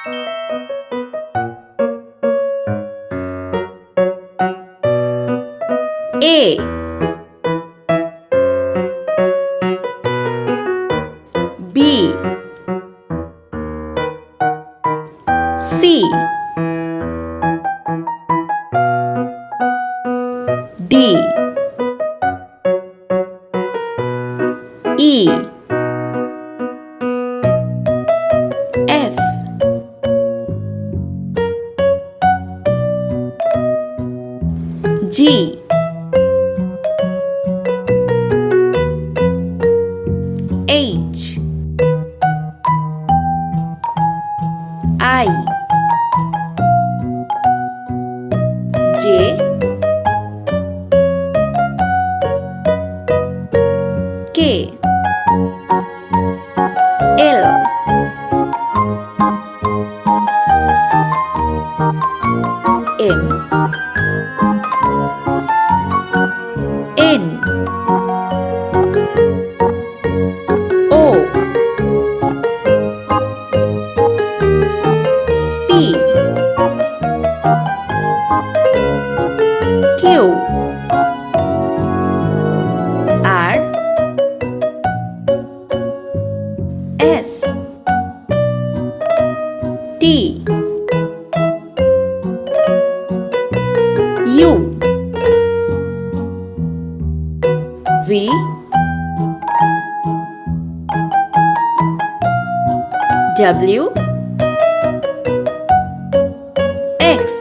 A. B. C. D. E. F. G. H. I. J. K. L. M. N. O. P. Q. R. S. T. U. V. W. X.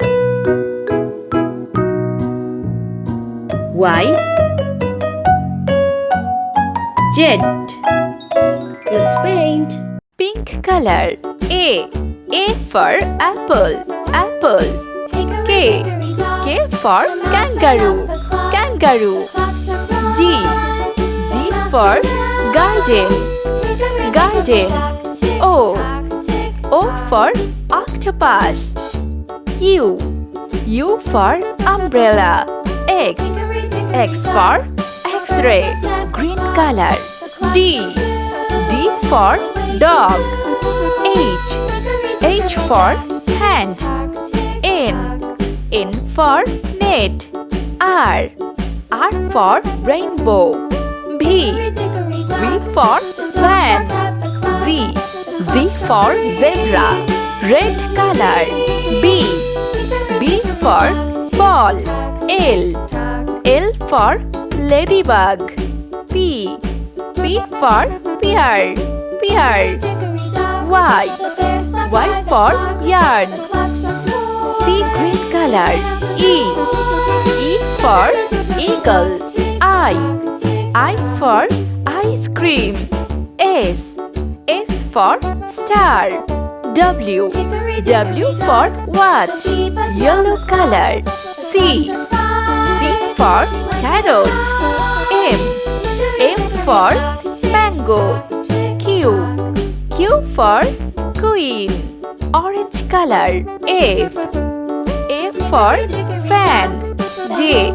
Y. Z. Let's paint. Pink color. A. A for apple. Apple. K. K for kangaroo. Kangaroo. G. G for garden. Garden. O. O for octopus. U. U for umbrella. X. X for X-ray. Green color. D. D for dog. H. H for hand. N. N for net. R. R for rainbow. V. V for van. Z. Z for zebra. Red color. B. B for ball. L. L for ladybug. P. P for pear. Pear. Y. Y for yarn. C. Green color. E. E for eagle. I. I for ice cream. S. S for star. W. W for watch. Yellow color. C. C for carrot. M. M for mango. Q. Q for queen. Orange color. F. F for fan. J.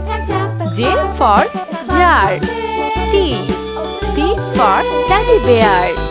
J for jar. T. T for teddy bear.